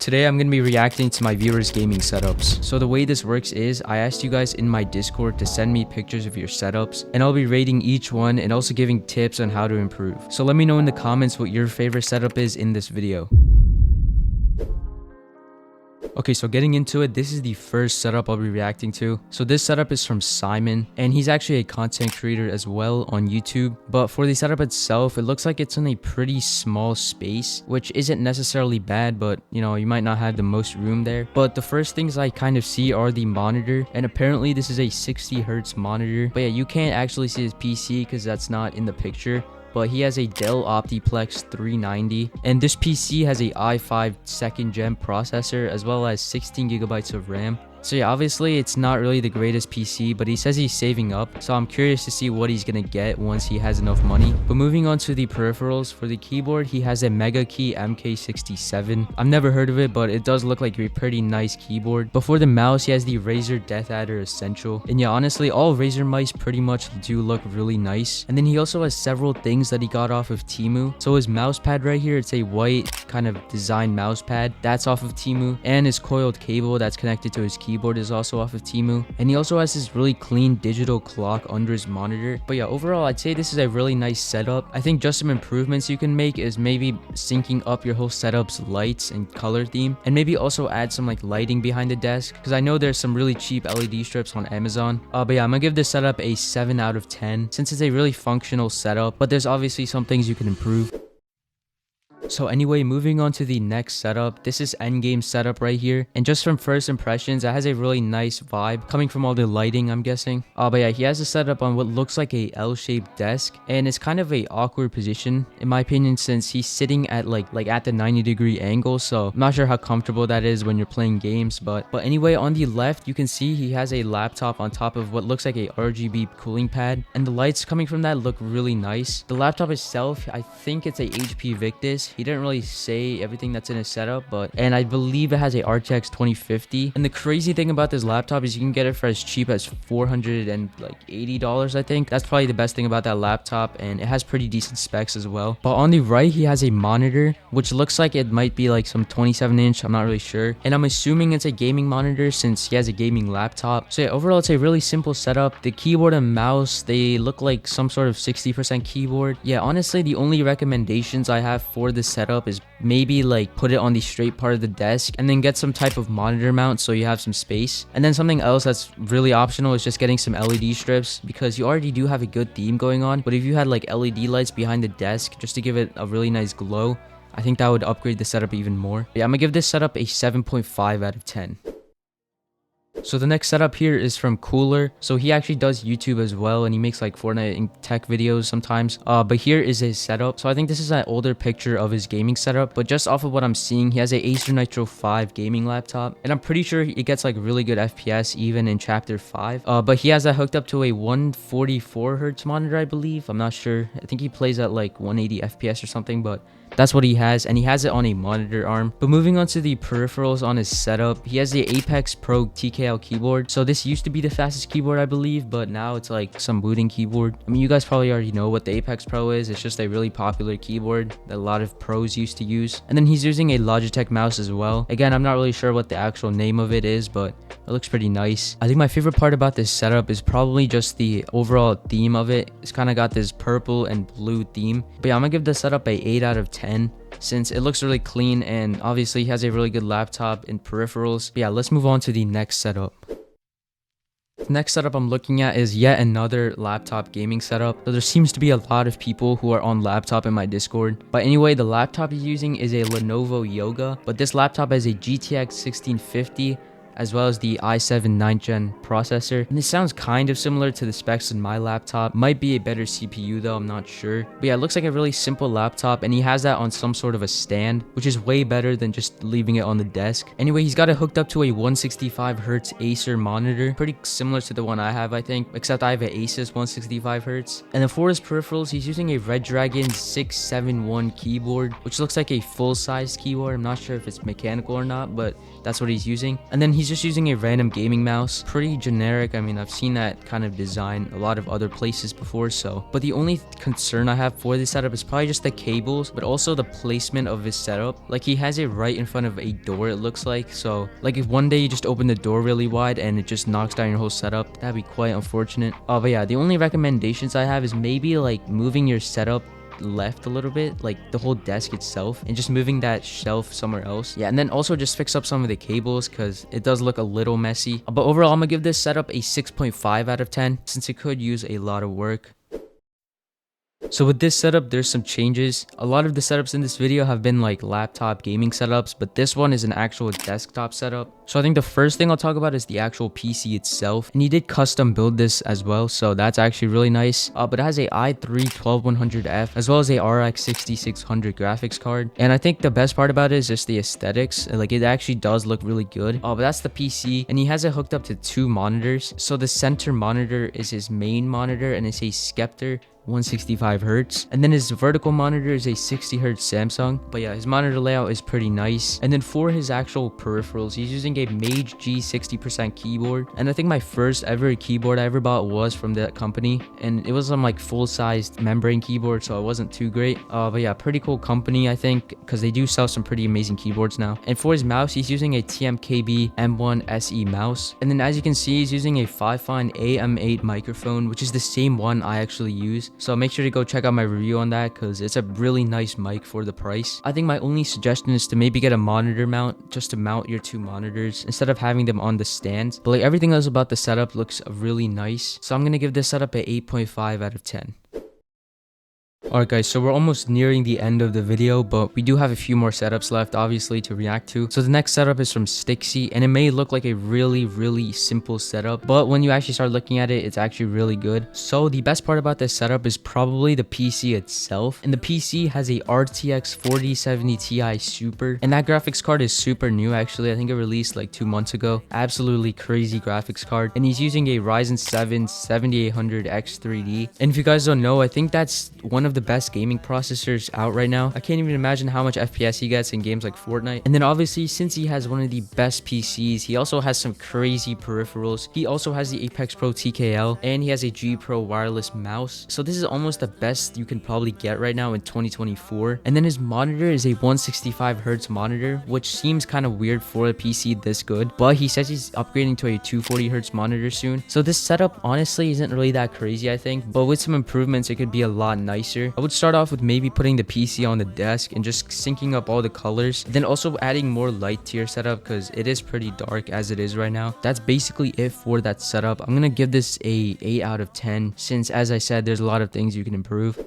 Today I'm going to be reacting to my viewers' gaming setups. So the way this works is I asked you guys in my Discord to send me pictures of your setups, and I'll be rating each one and also giving tips on how to improve. So let me know in the comments what your favorite setup is in this video. Okay, so getting into it, this is the first setup I'll be reacting to. So this setup is from Simon, and he's actually a content creator as well on YouTube. But for the setup itself, it looks like it's in a pretty small space, which isn't necessarily bad, but you know, you might not have the most room there. But the first things I kind of see are the monitor, and apparently this is a 60 hertz monitor. But yeah, you can't actually see his PC because that's not in the picture. But he has a Dell Optiplex 390, and this PC has a i5 2nd gen processor as well as 16 gigabytes of RAM. So yeah, obviously it's not really the greatest PC, but he says he's saving up, so I'm curious to see what he's gonna get once he has enough money. But moving on to the peripherals, for the keyboard, he has a Mega Key MK67. I've never heard of it, but it does look like a pretty nice keyboard. But for the mouse, he has the Razer Death Adder Essential. And yeah, honestly, all Razer mice pretty much do look really nice. And then he also has several things that he got off of Temu. So his mouse pad right here, it's a white kind of design mouse pad. That's off of Temu. And his coiled cable that's connected to his keyboard is also off of Temu, and he also has this really clean digital clock under his monitor. But yeah, overall I'd say this is a really nice setup. I think just some improvements you can make is maybe syncing up your whole setup's lights and color theme, and maybe also add some like lighting behind the desk, because I know there's some really cheap LED strips on Amazon. But yeah, I'm gonna give this setup a 7 out of 10 since it's a really functional setup, but there's obviously some things you can improve. So anyway, moving on to the next setup. This is endgame setup right here, and just from first impressions, it has a really nice vibe coming from all the lighting, I'm guessing. But yeah, he has a setup on what looks like a L-shaped desk, and it's kind of a awkward position in my opinion, since he's sitting at like at the 90-degree angle. So I'm not sure how comfortable that is when you're playing games. But anyway, on the left you can see he has a laptop on top of what looks like a RGB cooling pad, and the lights coming from that look really nice. The laptop itself, I think it's a HP Victus. He didn't really say everything that's in his setup, and I believe it has a RTX 2050. And the crazy thing about this laptop is you can get it for as cheap as $480, I think. That's probably the best thing about that laptop, and it has pretty decent specs as well. But on the right, he has a monitor, which looks like it might be like some 27-inch, I'm not really sure. And I'm assuming it's a gaming monitor since he has a gaming laptop. So yeah, overall, it's a really simple setup. The keyboard and mouse, they look like some sort of 60% keyboard. Yeah, honestly, the only recommendations I have for this setup is maybe like put it on the straight part of the desk and then get some type of monitor mount so you have some space. And then something else that's really optional is just getting some LED strips, because you already do have a good theme going on. But if you had like LED lights behind the desk just to give it a really nice glow, I think that would upgrade the setup even more. But yeah, I'm gonna give this setup a 7.5 out of 10. So the next setup here is from Cooler. So he actually does YouTube as well, and he makes like Fortnite and tech videos sometimes. But here is his setup. So I think this is an older picture of his gaming setup, but just off of what I'm seeing, he has a Acer Nitro 5 gaming laptop, and I'm pretty sure it gets like really good FPS even in chapter 5. But he has that hooked up to a 144 hertz monitor, I believe. I'm not sure. I think he plays at like 180 FPS or something, but that's what he has, and he has it on a monitor arm. But moving on to the peripherals on his setup, he has the Apex Pro TKL keyboard. So this used to be the fastest keyboard, I believe, but now it's like some booting keyboard. I mean, you guys probably already know what the Apex Pro is. It's just a really popular keyboard that a lot of pros used to use. And then he's using a Logitech mouse as well. Again, I'm not really sure what the actual name of it is, but it looks pretty nice. I think my favorite part about this setup is probably just the overall theme of it. It's kind of got this purple and blue theme. But yeah, I'm gonna give the setup a 8 out of 10 since it looks really clean, and obviously he has a really good laptop and peripherals. But yeah, let's move on to the next setup. The next setup I'm looking at is yet another laptop gaming setup. So there seems to be a lot of people who are on laptop in my Discord. But anyway, the laptop he's using is a Lenovo Yoga, but this laptop has a GTX 1650 as well as the i7 9th gen processor. And this sounds kind of similar to the specs in my laptop. Might be a better CPU though, I'm not sure. But yeah, it looks like a really simple laptop, and he has that on some sort of a stand, which is way better than just leaving it on the desk. Anyway, he's got it hooked up to a 165 hertz Acer monitor, pretty similar to the one I have, I think, except I have an Asus 165 hertz. And then for his peripherals, he's using a Red Dragon 671 keyboard, which looks like a full-size keyboard. I'm not sure if it's mechanical or not, but that's what he's using. And then he's just using a random gaming mouse, pretty generic. I mean, I've seen that kind of design a lot of other places before, so. But the only concern I have for this setup is probably just the cables, but also the placement of his setup. Like, he has it right in front of a door, it looks like. So like, if one day you just open the door really wide and it just knocks down your whole setup, that'd be quite unfortunate. But yeah, the only recommendations I have is maybe like moving your setup left a little bit, like the whole desk itself, and just moving that shelf somewhere else. Yeah, and then also just fix up some of the cables because it does look a little messy. But overall, I'm gonna give this setup a 6.5 out of 10 since it could use a lot of work. So with this setup, there's some changes. A lot of the setups in this video have been like laptop gaming setups, but this one is an actual desktop setup. So I think the first thing I'll talk about is the actual PC itself. And he did custom build this as well, so that's actually really nice. But it has a i3-12100F as well as a RX 6600 graphics card. And I think the best part about it is just the aesthetics. Like, it actually does look really good. But that's the PC, and he has it hooked up to 2 monitors. So the center monitor is his main monitor, and it's a Scepter 165 hertz, and then his vertical monitor is a 60 hertz Samsung. But yeah, his monitor layout is pretty nice. And then for his actual peripherals, he's using a Mage G 60% keyboard, and I think my first ever keyboard I ever bought was from that company, and it was some like full-sized membrane keyboard, so it wasn't too great. But yeah, pretty cool company, I think, because they do sell some pretty amazing keyboards now. And for his mouse, he's using a TMKB M1 SE mouse, and then as you can see, he's using a Fifine AM8 microphone, which is the same one I actually use. So make sure to go check out my review on that because it's a really nice mic for the price. I think my only suggestion is to maybe get a monitor mount just to mount your 2 monitors instead of having them on the stand. But like, everything else about the setup looks really nice. So I'm gonna give this setup an 8.5 out of 10. Alright guys, so we're almost nearing the end of the video, but we do have a few more setups left, obviously, to react to. So the next setup is from Stixy, and it may look like a really simple setup, but when you actually start looking at it, it's actually really good. So the best part about this setup is probably the PC itself, and the PC has a RTX 4070 Ti Super, and that graphics card is super new actually. I think it released like 2 months ago. Absolutely crazy graphics card, and he's using a Ryzen 7 7800 X3D. And if you guys don't know, I think that's one of the best gaming processors out right now. I can't even imagine how much FPS he gets in games like Fortnite. And then obviously, since he has one of the best PCs, he also has some crazy peripherals. He also has the Apex Pro TKL, and he has a G Pro wireless mouse. So this is almost the best you can probably get right now in 2024. And then his monitor is a 165 hertz monitor, which seems kind of weird for a PC this good, but he says he's upgrading to a 240 hertz monitor soon. So this setup honestly isn't really that crazy, I think, but with some improvements, it could be a lot nicer. I would start off with maybe putting the PC on the desk and just syncing up all the colors, then also adding more light to your setup because it is pretty dark as it is right now. That's basically it for that setup. I'm gonna give this a 8 out of 10 since, as I said, there's a lot of things you can improve.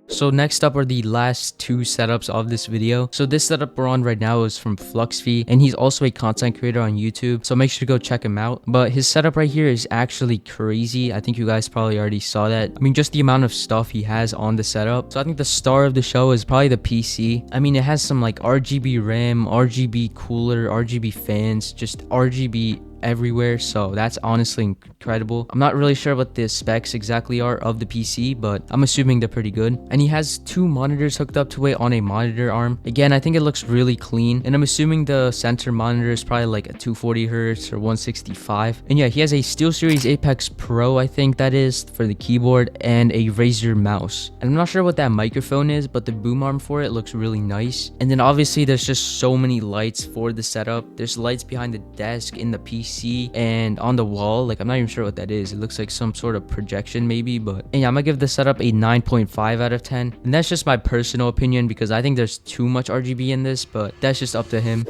So next up are the last 2 setups of this video. So this setup we're on right now is from Fluxfy, and he's also a content creator on YouTube, so make sure to go check him out. But his setup right here is actually crazy. I think you guys probably already saw that. I mean, just the amount of stuff he has on the setup. So I think the star of the show is probably the PC. I mean, it has some like RGB RAM, RGB cooler, RGB fans, just RGB everywhere, so that's honestly incredible. I'm not really sure what the specs exactly are of the PC, but I'm assuming they're pretty good. And he has 2 monitors hooked up to it on a monitor arm. Again, I think it looks really clean, and I'm assuming the center monitor is probably like a 240 hertz or 165. And yeah, he has a SteelSeries Apex Pro, I think that is, for the keyboard, and a Razer mouse. And I'm not sure what that microphone is, but the boom arm for it looks really nice. And then obviously there's just so many lights for the setup. There's lights behind the desk, in the PC, and on the wall. Like, I'm not even sure what that is. It looks like some sort of projection maybe, but yeah, I'm gonna give the setup a 9.5 out of 10. And that's just my personal opinion because I think there's too much RGB in this, but that's just up to him.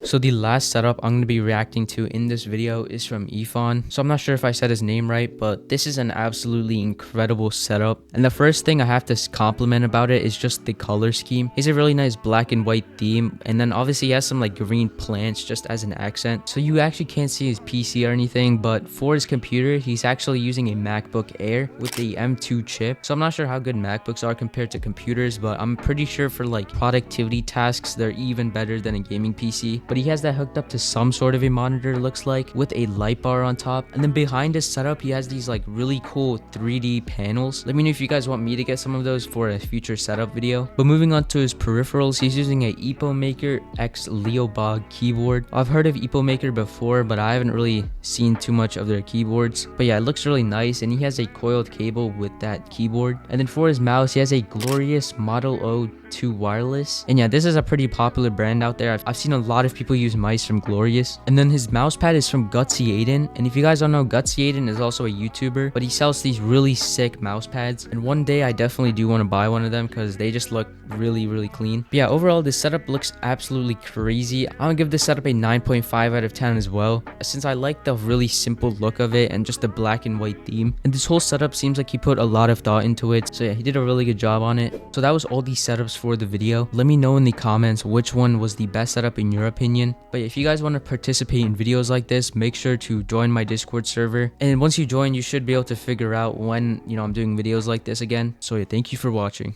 So the last setup I'm going to be reacting to in this video is from Ifan. So I'm not sure if I said his name right, but this is an absolutely incredible setup. And the first thing I have to compliment about it is just the color scheme. It's a really nice black and white theme, and then obviously he has some like green plants just as an accent. So you actually can't see his PC or anything, but for his computer, he's actually using a MacBook Air with the M2 chip. So I'm not sure how good MacBooks are compared to computers, but I'm pretty sure for like productivity tasks, they're even better than a gaming PC. but he has that hooked up to some sort of a monitor, looks like, with a light bar on top. And then behind his setup, he has these like really cool 3D panels. Let me know if you guys want me to get some of those for a future setup video. But moving on to his peripherals, he's using a EpoMaker X Leobog keyboard. I've heard of EpoMaker before, but I haven't really seen too much of their keyboards. But yeah, it looks really nice, and he has a coiled cable with that keyboard. And then for his mouse, he has a Glorious Model O2 wireless. And yeah, this is a pretty popular brand out there. I've seen a lot of people use mice from Glorious. And then his mouse pad is from Gutsy Aiden. And if you guys don't know, Gutsy Aiden is also a YouTuber, but he sells these really sick mouse pads. And one day I definitely do want to buy one of them because they just look really clean. But yeah, overall this setup looks absolutely crazy. I'm gonna give this setup a 9.5 out of 10 as well, since I like the really simple look of it and just the black and white theme. And this whole setup seems like he put a lot of thought into it. So yeah, he did a really good job on it. So that was all the setups for the video. Let me know in the comments which one was the best setup in your opinion. But if you guys want to participate in videos like this, make sure to join my Discord server. And once you join, you should be able to figure out when, I'm doing videos like this again. So yeah, thank you for watching.